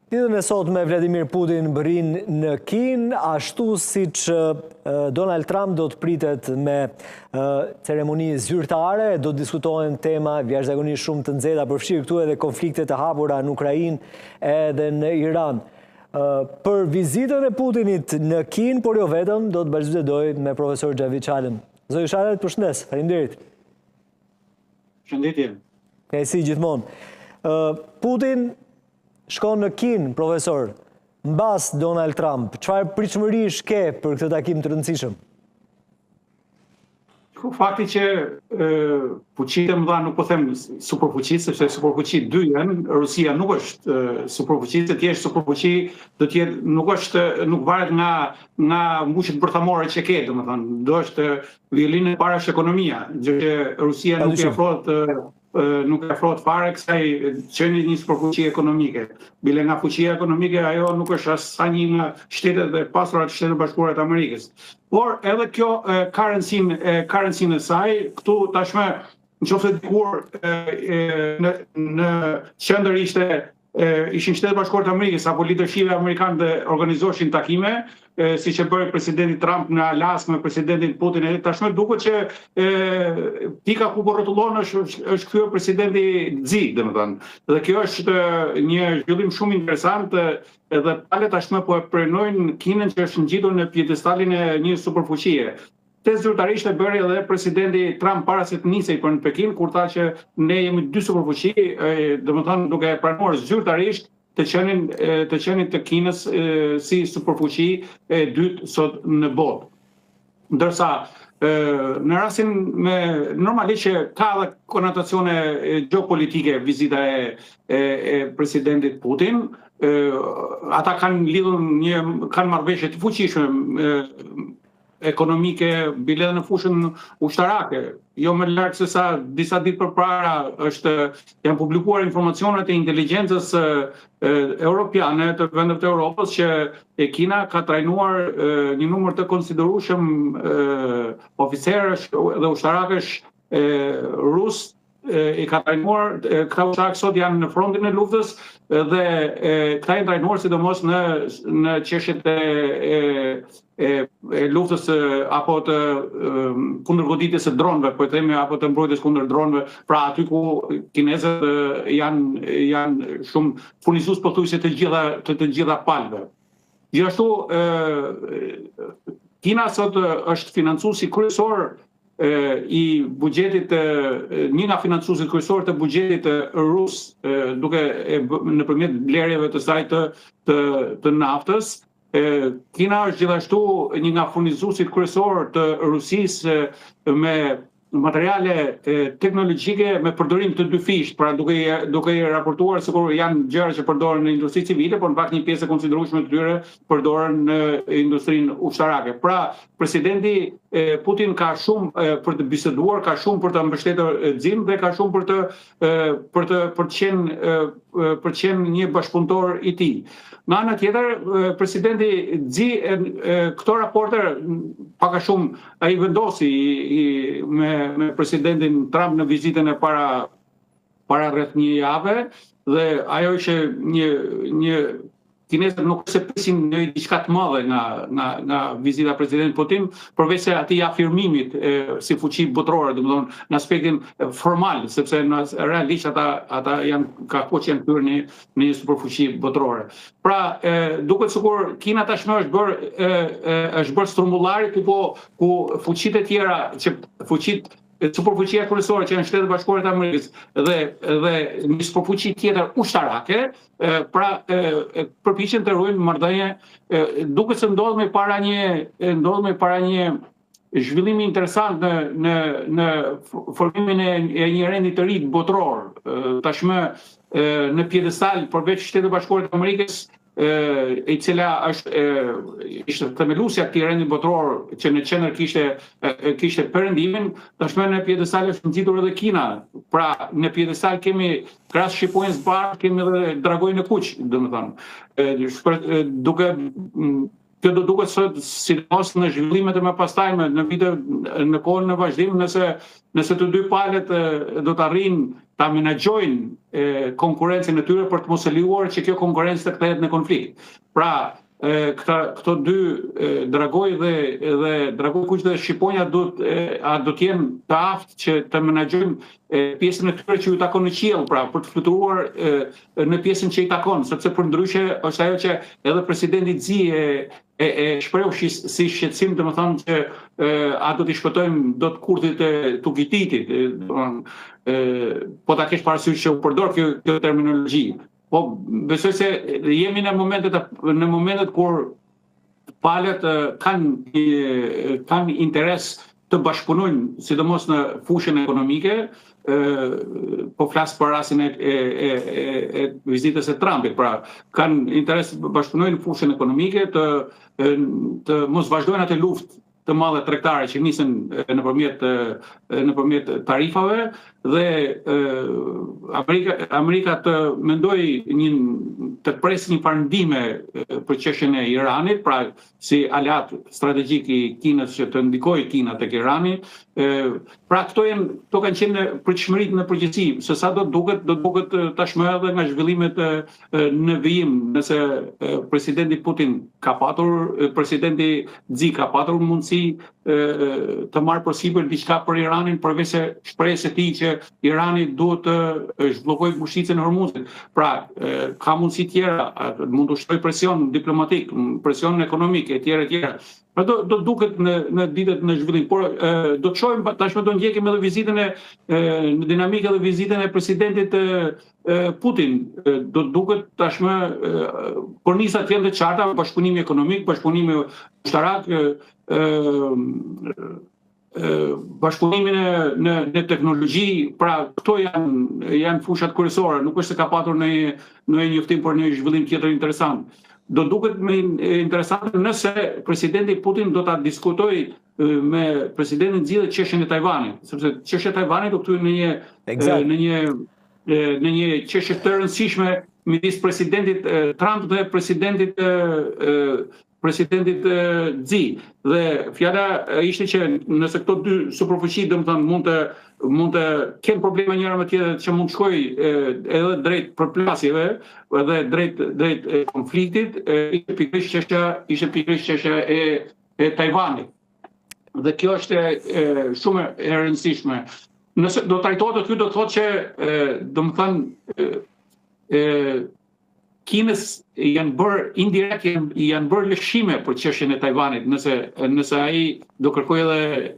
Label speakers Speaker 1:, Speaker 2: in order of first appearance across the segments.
Speaker 1: Ditën e sot me Vladimir Putin bërin në Kinë, ashtu si që Donald Trump do të pritet me ceremoni zyrtare, do të diskutohen tema jashtëzakonisht shumë të nxehta, përfshirë këtu edhe konfliktet e hapura në Ukrainë edhe në Iran. Për vizitën e Putinit në Kinë, por jo vetëm, do të bashkëbisedoj me profesor Xhavit Çalën. Zoti Çalët, përshëndes, faleminderit.
Speaker 2: Përshëndetje.
Speaker 1: Si gjithmonë. Putin shkon në Kinë, profesor, mbas Donald Trump. Çfarë pritshmërish ke për këtë takim të rëndësishëm?
Speaker 2: Fakti që fuqitë e mëdha, nuk po them superfuqi, sepse superfuqi dy janë, Rusia nuk është superfuqi, se të jesh superfuqi do të jetë nuk varet nga mushët bërthamore që ke, domethënë, do është violinë e para është ekonomia, gjë që Rusia nuk e afrohet fare kësaj qenie një superfuqi ekonomike. Bile nga fuqia ekonomike ajo nuk është as sa një nga shtetet e pasura të Shtetit Bashkuar të Amerikës. Por edhe kjo ka rëndësinë e saj, këtu tashmë nëse dikur në qendër ishin Shtetet Bashkuar të Amerikës apo lidershive amerikanë dhe organizoheshin takime, siç e bëri presidenti Trump në Alaskë me presidentin Putin, edhe tashmë duket që pika ku po rrotullon është kthyer presidenti Xi, domethënë. Dhe kjo është një zhvillim shumë interesant, edhe palët tashmë po e prenojnë Kinën që është ngjitur në pjedestalin e një superfuqie. Te zyrtarisht e bëri edhe presidenti Trump para se të nisej për në Pekin, kur tha që ne jemi dy superfuqi, domethënë duke e pranuar zyrtarisht të qenin të Kinës si superfuqi e dytë sot në botë. Ndërsa në rastin normalisht që ka edhe konotacione gjeopolitike vizita e presidentit Putin, ata kanë marrëveshje të fuqishme ekonomike, bile edhe në fushën ushtarake. Jo më larg se sa disa ditë përpara janë publikuar informacionet e inteligjencës europiane të vendeve të Europës që Kina ka trajnuar një numër të konsiderueshëm oficerësh dhe ushtarakësh rus, i ka trajnuar, këta ushtarak sot janë në frontin e luftës dhe këta janë trajnuar sidomos në çështjet e luftës apo të kundërgoditjes së dronëve, po e themi, apo të mbrojtjes kundër dronëve, pra aty ku kinezët janë shumë furnizues pothuajse të gjitha palëve. Gjithashtu Kina sot është financuesi kryesor i buxhetit, një nga financuesit kryesor të buxhetit rus, duke nëpërmjet blerjeve të saj të naftës. Kina është gjithashtu një nga furnizuesit kryesor të Rusisë me materiale teknologjike me përdorim të dyfisht, pra duke i raportuar sikur janë gjëra që përdoren në industri civile, por në fakt një pjesë e konsiderueshme të tyre përdoren në industrinë ushtarake. Pra, presidenti Putin ka shumë për të biseduar, ka shumë për të mbështetur Xin dhe ka shumë për të qenë një bashkëpunëtor i tij. Nga ana tjetër, presidenti Xi këto raporte pak a shumë ai vendosi me presidentin Trump në vizitën e para rreth një jave, dhe ajo që një kinezët nuk se prisin në diçka të madhe nga vizita e presidentit Putin, përveç se atij afirmimit si fuqi botërore, domethënë në aspektin formal, sepse realisht ata ka kohë që janë kthyer në një superfuqi botërore. Pra, duket sikur Kina tashmë është bërë strumbullari ku fuqitë e tjera, që superfuqia kryesore që janë Shtetet Bashkuara të Amerikës dhe një superfuqi tjetër ushtarake, pra përpiqen të ruajnë marrëdhënie, duket se ndodh me para një zhvillimi interesant në formimin e një rendi të ri botëror. Tashmë në pjedestal përveç Shtetit Bashkuar të Amerikës, e cila ishte themeluesja e këtij rendi botëror që në qendër kishte perëndimin, tashmë në pjedestal është ngjitur edhe Kina. Pra, në pjedestal kemi krahas shqipojnë zbar, kemi edhe dragojnë e kuq, domethënë. Kjo do duket sot sidomos në zhvillimet e mëpastajme në kohën e vazhdimit, nëse të dy palët do të arrijnë ta menaxhojnë konkurrencën e tyre për të mos e lejuar që kjo konkurrencë të kthehet në konflikt. Pra, këto dy Dragoj dhe Dragoj Kuq dhe Shqiponja do të jenë të aftë që të menaxhojnë pjesën e tyre që ju takon në qiell, pra për të fluturuar në pjesën që i takon, sepse përndryshe është ajo që edhe presidenti Xi e shpreu si shqetësim, domethënë që a do t'i shpëtojmë dot kurthit e Tukititit, po ta kesh parasysh që u përdor kjo terminologji. Po besoj se jemi në momentet kur palët kanë interes të bashkëpunojnë, sidomos në fushën ekonomike, po flas për rastin e vizitës e Trumpit, pra kanë interes të bashkëpunojnë në fushën ekonomike, të mos vazhdojnë atë luftë të madhe tregtare që nisën nëpërmjet tarifave dhe Amerika të mendoj të presë një farë ndihme për çështjen e Iranit, pra si aleat strategjik i Kinës që të ndikojë Kina tek Irani. Pra këto kanë qenë pritshmëritë në përgjithësi, se sa do duket tashmë edhe nga zhvillimet në vijim, nëse presidenti Putin presidenti Xi ka patur mundësi të marrë përsipër diçka për Iranin, përveç se shprehjes së tij që Irani duhet të zhbllokojë ngushticën e Hormuzit. Pra, ka mundësi tjera, mund të ushtrojë presion diplomatik, presion ekonomik e tjera. Pra do duket në ditët në zhvillim, por do të shohim tashmë do ndjekim edhe vizitën në dinamikën dhe vizitën e presidentit Putin. Do duket tashmë kornisat janë të qarta, bashkëpunimi ekonomik, bashkëpunimi ushtarak, bashkëpunimin në teknologji, pra këto janë fushat kryesore, nuk është se ka patur në një njoftim për një zhvillim tjetër interesant. Do duket më interesant nëse presidenti Putin do ta diskutojë me presidentin Xi dhe çështjen e Tajvanit, sepse çështja e Tajvanit do kthyer në një çështje të rëndësishme midis presidentit Trump dhe presidentit Xi. Dhe fjala ishte që nëse këto dy superfuqi domethënë mund të kenë probleme njëra me tjetrën që mund të shkojë edhe drejt përplasjeve edhe drejt konfliktit, ishte pikërisht çështja e Tajvanit. Dhe kjo është shumë e rëndësishme. Nëse do trajtohet aty, do të thotë që domethënë Kinës janë bërë indirekt janë bërë lëshime për çështjen e Tajvanit, nëse ai do kërkojë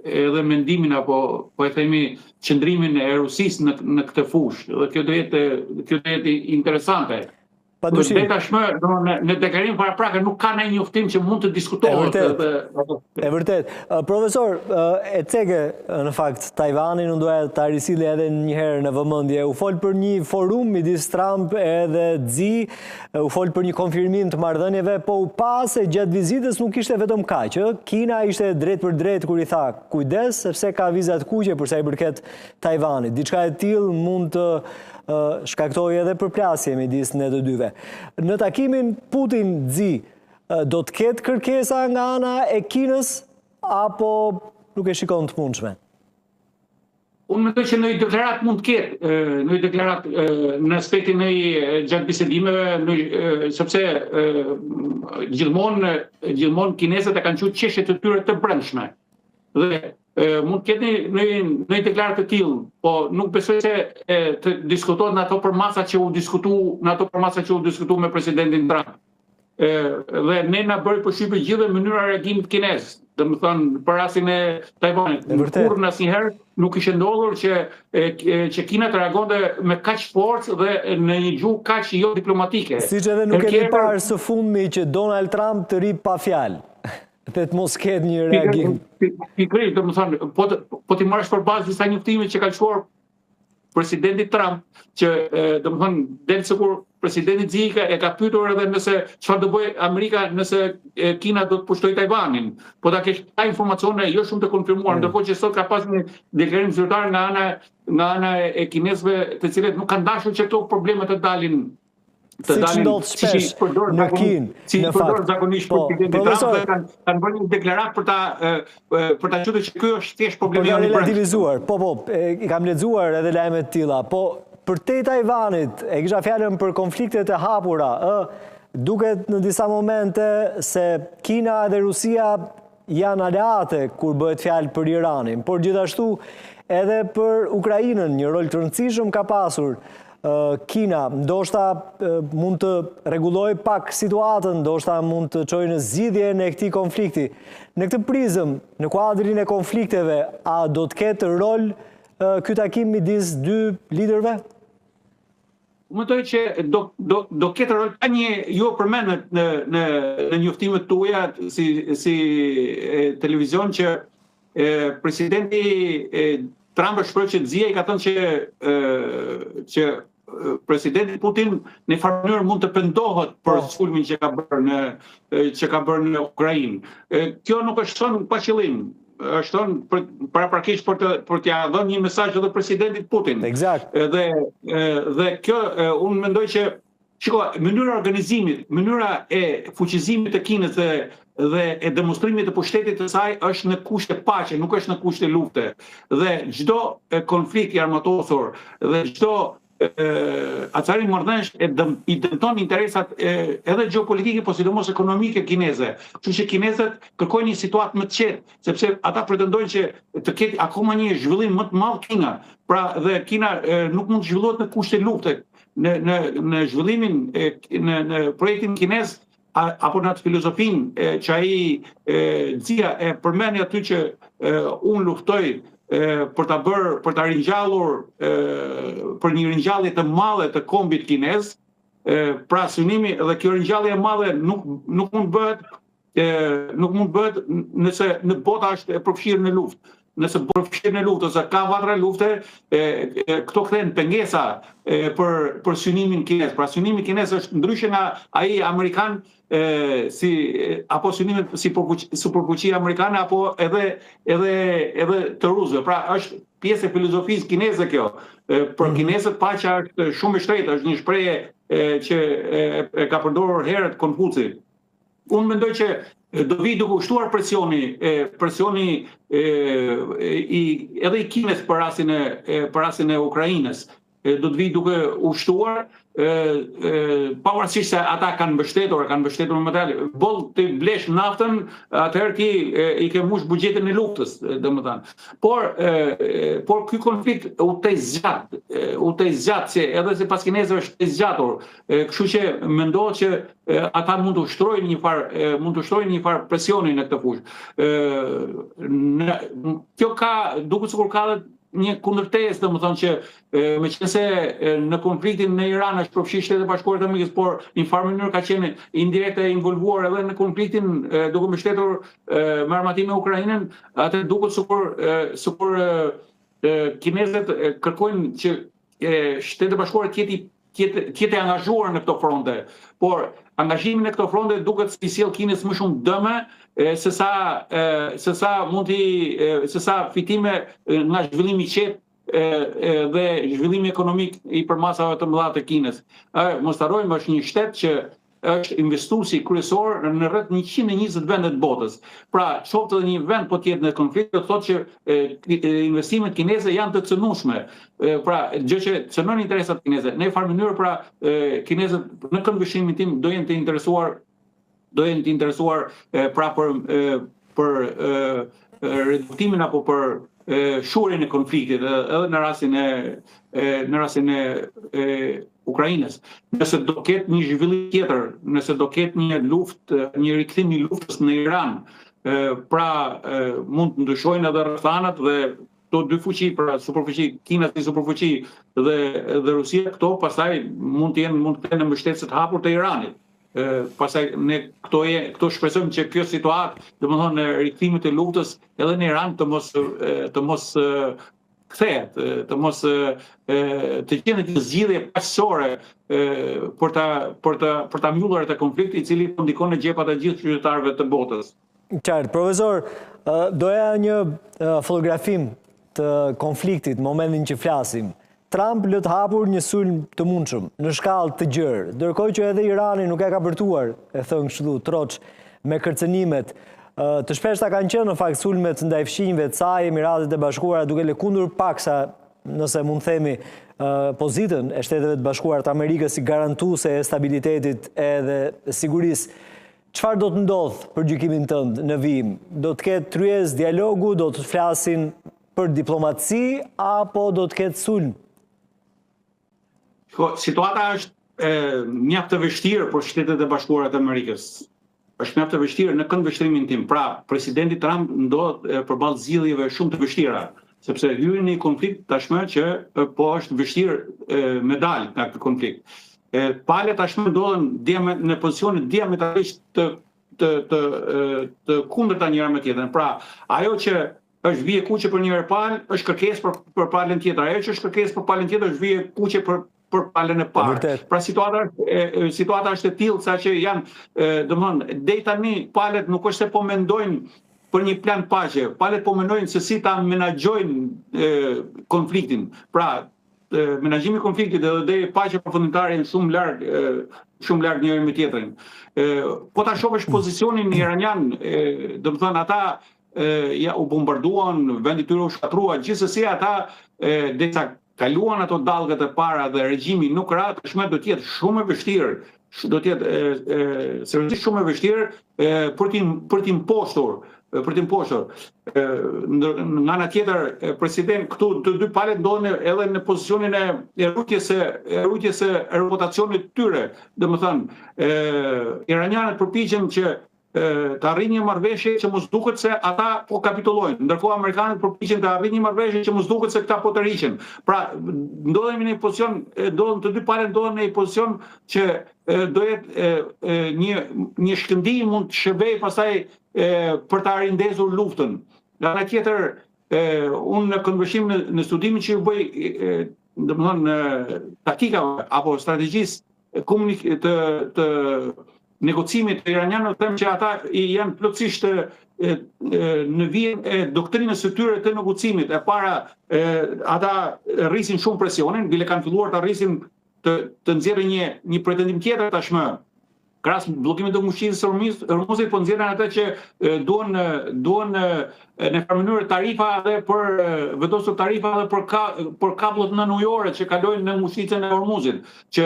Speaker 2: edhe mendimin apo po e themi qëndrimin e Rusisë në këtë fushë. Dhe kjo do jetë interesante. Dhe tashmë në deklarim paraprakë nuk ka ndonjë njoftim që mund të diskutohet.
Speaker 1: E vërtet. Profesor, e ceke në fakt Tajvanin unë doja ta risillja edhe një herë në vëmendje. U fol për një forum midis Trump edhe Xi, u fol për një konfirmim të marrëdhënieve, po u pa se gjatë vizitës nuk ishte vetëm kaq. Kina ishte drejt për drejt kur i tha kujdes sepse ka vizat kuqe për sa i përket Tajvanit. Diçka e tillë mund të shkaktoi edhe përplasje midis ne të dyve. Në takimin Putin-Xi do të ketë kërkesa nga ana e Kinës apo nuk e shikon të mundshme?
Speaker 2: Unë mendoj që në një deklarat mund të ketë, në një deklarat në aspektin e gjatë bisedimeve, sepse gjithmonë kinesët e kanë qenë çështje të tyre të brendshme. Dhe mund të ketë në një deklarat të tillë, po nuk besoj se të diskutohet në ato përmasa që u diskutu me presidentin Trump. Dhe ne na bëri përshtypje gjithë mënyra e reagimit kinez, domethënë për rastin e Tajvanit. Kurrë asnjëherë nuk ishte ndodhur që Kina të reagonte me kaq forcë dhe në një gjuhë kaq jo diplomatike.
Speaker 1: Siç edhe nuk kemi parë së fundmi që Donald Trump të ri pa fjalë. Dhe të mos ketë një reagim.
Speaker 2: Pikërisht, domethënë, po ti marrësh përballë disa njoftime që ka shkuar presidenti Trump, që domethënë del sikur presidenti Xi e ka pyetur edhe nëse çfarë do bëjë Amerika nëse Kina do të pushtojë Tajvanin. Po ta kesh ka informacione jo shumë të konfirmuar, ndërkohë që sot ka pas një deklarim zyrtar nga ana e kinezëve, të cilët nuk kanë dashur që këto probleme të dalin.
Speaker 1: Si që ndodhë shpesh në Kinë, në fakt.
Speaker 2: Zakonisht presidenti Trump kanë bërë një deklarat për ta qytetur që ky është thjesht problemi i
Speaker 1: relativizuar. Po, i kam lexuar edhe lajme të tilla, po Për te Tajvanit, e kisha fjalën për konfliktet e hapura, duket në disa momente se Kina dhe Rusia janë aleate kur bëhet fjalë për Iranin, por gjithashtu edhe për Ukrainën një rol të rëndësishëm ka pasur Kina, ndoshta mund të rregulloj pak situatën, ndoshta mund të çojë në zgjidhje në këtij konflikti. Në këtë prizëm, në kuadrin e konflikteve, a do të ketë rol ky takim midis dy liderëve?
Speaker 2: Mendoj që do ketë rol, ka një ju përmendet në njoftimet tuaja si televizion që presidenti Trump është shprehur që Zia i ka thënë që presidenti Putin në farë mënyrë mund të pendohet për sulmin që ka bërë në Ukrainë. Kjo nuk është thënë pa qëllim, është thënë paraprakisht për t'ia dhënë një mesazh edhe presidentit Putin.
Speaker 1: Eksakt.
Speaker 2: Dhe kjo unë mendoj që mënyra organizimit, mënyra e fuqizimit të Kinës dhe e demonstrimit të pushtetit të saj është në kushte paqe, nuk është në kushte lufte. Dhe çdo konflikt i armatosur dhe çdo acarim marrëdhëniesh i dëmton interesat edhe gjeopolitike, po sidomos ekonomike kineze. Kështu që kinezët kërkojnë një situatë më të qetë, sepse ata pretendojnë që të ketë akoma një zhvillim më të madh Kina. Pra dhe Kina nuk mund të zhvillohet në kushte lufte. Në zhvillimin, në projektin kinez, apo në atë filozofinë që ai Zia e përmendi aty që unë luftoj për ta ringjallur për një ringjallje të madhe të kombit kinez, pra synimi dhe kjo ringjallje e madhe nuk mund bëhet nëse në bota është e përfshirë në luftë. Nëse përfshirë në luftë ose ka vatra lufte, këto kthehen pengesa për synimin kinez. Pra synimi kinez është ndryshe nga ai amerikan apo synimet si superfuqia amerikane apo edhe të rusëve. Pra është pjesë e filozofisë kineze kjo. Për kinezët paqja është shumë e shtrenjtë, është një shprehje që e ka përdorur herët Konfuci. Unë mendoj që do vi duke ushtuar presioni edhe i Kinës për rastin e Ukrainës. Do të vi duke ushtuar, pavarësisht se ata kanë mbështetur me materiale. Boll të blesh naftën, atëherë ti i ke mbush buxhetin e luftës, domethënë. Por ky konflikt u tej zgjat, se edhe se pas kinezëve është i zgjatur. Kështu që mendohet që ata mund të ushtrojnë një farë presioni në këtë fushë. Kjo duket sikur ka një kundërtesë, domethënë që meqense në konfliktin në Iran është përfshirë Shtetet e Bashkuara të Amerikës, por në farë mënyrë ka qenë indirekte involvuar edhe në konfliktin duke mbështetur me armatim me Ukrainën, atë duket sikur kinezët kërkojnë që Shtetet e Bashkuara të jetë angazhuar në këto fronte, por angazhimi në këto fronte duket si sjell Kinës më shumë dëme se sa fitime nga zhvillimi i qetë dhe zhvillimi ekonomik i përmasave të mëdha të Kinës. Mos harrojmë, është një shtet që është investuesi kryesor në rreth 120 vende të botës. Pra, qoftë edhe një vend po të jetë në konflikt, do thotë që investimet kineze janë të cënueshme. Pra, gjë që cënon interesat kineze. Në farë mënyrë, pra, kinezët në këndvështrimin tim do jenë të interesuar pra për reduktimin apo për shurjen e konfliktit edhe në rastin e Ukrainës. Nëse do ketë një zhvillim tjetër, nëse do ketë një luftë, një rikthim i luftës në Iran, pra mund të ndryshojnë edhe rrethanat dhe këto dy fuqi, pra superfuqi, Kina si superfuqi dhe Rusia, këto pastaj mund të kenë në mbështetëse të hapur të Iranit. Pastaj ne këto shpresojmë që kjo situatë, domethënë në rikthimin e luftës edhe në Iran të mos kthehet, të mos të qenë një zgjidhje paqësore për ta mbyllur atë konflikt i cili po ndikon në gjepat e gjithë qytetarëve të botës.
Speaker 1: Qartë, profesor, doja një fotografim të konfliktit në momentin që flasim. Trump lë të hapur një sulm të mundshëm në shkallë të gjerë, ndërkohë që edhe Irani nuk e ka bërtuar, e thënë kështu troç me kërcënimet. Të shpeshta kanë qenë në fakt sulmet ndaj fqinjve të saj, Emiratet e Bashkuara duke lëkundur paksa nëse mund themi, pozitën e Shteteve të Bashkuara të Amerikës si garantuese e stabilitetit edhe sigurisë, çfarë do të ndodhë për gjykimin tënd në vijim? Do të ketë tryezë dialogu, do të flasin për diplomaci, apo do të ketë sulm?
Speaker 2: Situata është mjaft të vështirë për Shtetet e Bashkuara të Amerikës. Është mjaft të vështirë në këndvështrimin tim. Pra, presidenti Trump ndodhet përballë zgjidhjeve shumë të vështira, sepse hyn në një konflikt tashmë që po është vështirë me dalë nga ky konflikt. Palët tashmë ndodhen në pozicione diametralisht të kundërta njëra me tjetrën. Pra, ajo që është vije kuqe për një palë, është kërkesë për palën tjetër. Ajo që është kërkesë për palën tjetër është vije kuqe për palën e parë. Pra situata është e tillë saqë janë, domthonë, deri tani palët nuk është se po mendojnë për një plan paqe, palët po mendojnë se si ta menaxhojnë konfliktin. Pra, menaxhimi i konfliktit dhe paqja përfundimtare janë shumë larg njëri me tjetrin. Po ta shohësh pozicionin iranian, domethënë ata u bombarduan, vendi i tyre u shkatrua, gjithsesi ata derisa kaluan ato dallgët e para dhe regjimi nuk ra, tashmë do të jetë shumë e vështirë, do të jetë seriozisht shumë e vështirë për të impostur. Nga ana tjetër, president, këtu të dy palët ndodhen edhe në pozicionin e rrutjes së reputacionit të tyre. Domethënë, iranianët përpiqen që të arrijnë një marrëveshje që mos duket se ata po kapitulojnë, ndërkohë amerikanët përpiqen të arrijnë një marrëveshje që mos duket se këta po të rriqen. Pra, ndodhemi në një pozicion, të dy palët ndodhen në një pozicion që do jetë një shkëndijim mund të shërbejë pastaj për të rindezur luftën. Nga ana tjetër, unë në këndvështrim në studimin që ju bëj, domethënë taktikave apo strategjisë të negocimit të iranianëve, them që ata janë plotësisht në vijën e doktrinës së tyre të negocimit. E para, ata rrisin shumë presionin, bile kanë filluar të rrisin të nxjerrin një pretendim tjetër tashmë. Krahas bllokimit të Mushqisë së Hormuzit, po nxjerrin ata që duan në farë mënyrë tarifa edhe vendosur tarifa edhe për kabllot nënujore që kalojnë në Mushqisën e Hormuzit, që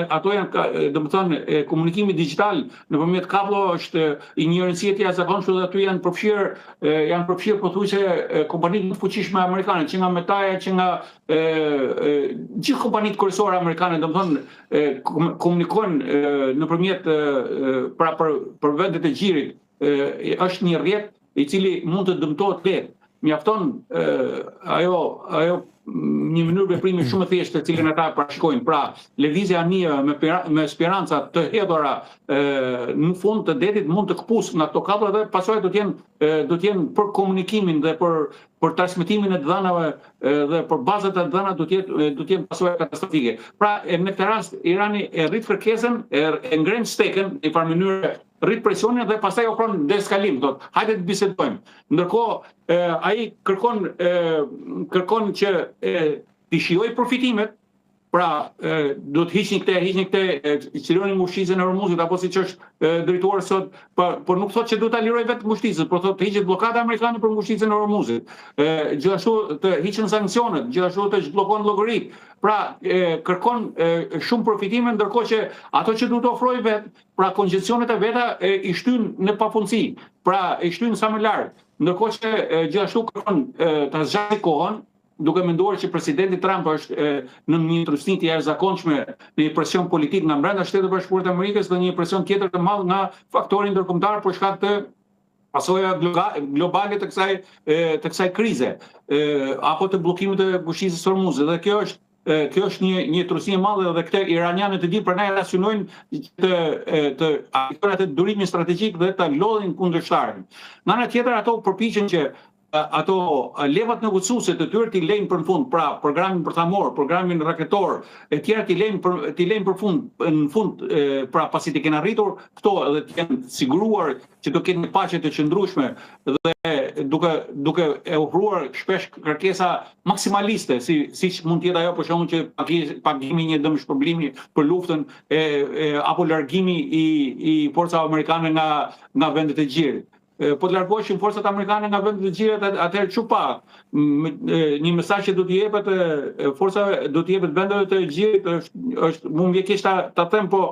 Speaker 2: ato janë, domethënë, komunikimi digjital nëpërmjet kablo është i një rëndësie të jashtëzakonshme dhe aty janë përfshirë pothuajse kompanitë më të fuqishme amerikane, që nga Metaja, që nga gjithë kompanitë kryesore amerikane, domethënë komunikojnë nëpërmjet pra për vendet e gjirit. Është një rrjet i cili mund të dëmtohet lehtë. Mjafton ajo një mënyrë veprimi shumë e thjeshtë të cilën ata parashikojnë. Pra, lëvizja anijeve me speranca të hedhura në fund të detit mund të kpusë nga ato kabla dhe pasojat do të jenë për komunikimin dhe për transmetimin e dhënave dhe për bazat e dhëna do të jenë pasojat katastrofike. Pra, në këtë rast Irani e rrit kërkesën, e ngren steken në farë mënyrë, rrit presionin dhe pastaj ofron deeskalim, thotë, hajde të bisedojmë. Ndërkohë ai kërkon që të shijojë përfitimet. Pra, do të hiqni këtë qlironin Mushqisën e Hormuzit, apo siç është drejtuar sot, por nuk thotë që do ta liroj vetë Mushqisën, por thotë të hiqet bllokada amerikane për Mushqisën e Hormuzit. Gjithashtu të hiqen sanksionet, gjithashtu të zhbllokojnë llogaritë. Pra, kërkon shumë përfitime, ndërkohë që ato që duhet të ofrojë vetë, pra koncesionet e veta i shtyn në pafundësi, pra i shtyn sa më larg. Ndërkohë që gjithashtu kërkon ta zgjasë kohën, duke menduar që presidenti Trump është në një trusnitje të jashtëzakonshme, në një presion politik nga brenda Shtetit të Bashkuar të Amerikës dhe një presion tjetër të madh nga faktori ndërkombëtar për shkak të pasojave globale të kësaj krize, apo të bllokimit të Mushqisës së Hormuzit. Dhe kjo është një trusni e madhe dhe këtë iranianët e di për ne racionojnë të aplikojnë atë durimin strategjik dhe të lodhin kundërshtarin. Nga ana tjetër ato përpiqen që ato levat negociuese të tyre t'i lejnë për në fund, pra programin bërthamor, programin raketor, e tjera t'i lejnë për fund, në fund, pra pasi t'i kenë arritur këto edhe t'i kenë siguruar që do kenë një paqe të qëndrueshme dhe duke e ofruar shpesh kërkesa maksimaliste, siç mund të jetë ajo për shembull që pagimi një dëmshpërblimi për luftën apo largimi i forcave amerikane nga vendet e gjirit. po të largoheshin forcat amerikane nga vendet e gjiret, atëherë çu pa një mesazh që do t'i jepet forcave, do t'i jepet vendeve të gjirit, është mund vjen ta them, po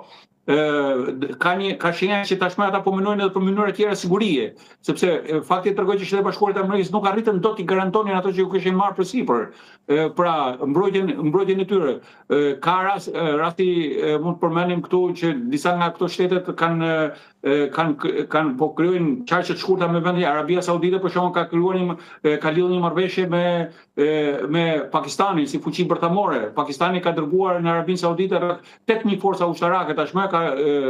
Speaker 2: ka shenja që tashmë ata po menojnë edhe për mënyra tjera sigurie, sepse fakti tregoj që Shtetet Bashkuara të Amerikës nuk arritën dot t'i garantonin ato që ju kishin marrë përsipër, pra mbrojtjen e tyre. Ka rasti mund të përmendim këtu që disa nga këto shtetet kanë po krijojnë qarqe të shkurta me vende. Arabia Saudite për shembull ka lidhur një marrëveshje me Pakistanin si fuqi bërthamore. Pakistani ka dërguar në Arabinë Saudite rreth 8000 forca ushtarake, tashmë ka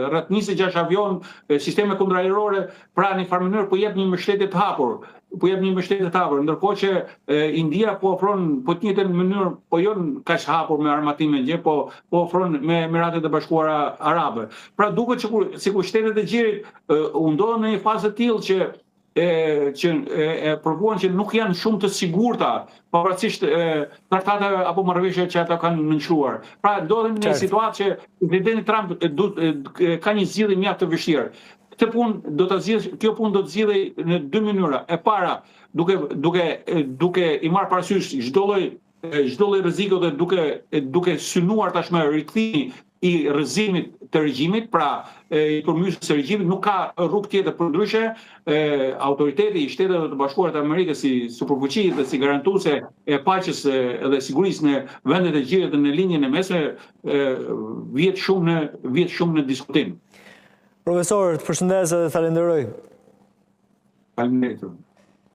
Speaker 2: rreth 26 avion, sisteme kontraajrore, pra në një farë mënyrë po jep një mbështetje të hapur. Ndërkohë që India po ofron po të njëjtën mënyrë, po jo kaq hapur me armatime gjë, po ofron me Emiratet e Bashkuara Arabe. Pra duket sikur Shtetet e Gjirit u ndodhen në një fazë të tillë që provuan që nuk janë shumë të sigurta, pavarësisht traktateve apo marrëveshjeve që ata kanë nënshkruar. Pra ndodhen në një situatë që presidenti Trump ka një zgjidhje mjaft të vështirë. Kjo punë do të zgjidhej në dy mënyra. E para, duke i marrë parasysh çdo lloj rreziku dhe duke synuar tashmë rikthimi i rrëzimit të regjimit, pra i përmysjes së regjimit, nuk ka rrugë tjetër përndryshe. Autoriteti i Shteteve të Bashkuara të Amerikës si superfuqi dhe si garantuese e paqes dhe sigurisë në vendet e gjirit dhe në linjën e mesme vjet shumë në diskutim.
Speaker 1: Profesor, të përshëndes dhe falenderoj.
Speaker 2: Faleminderit.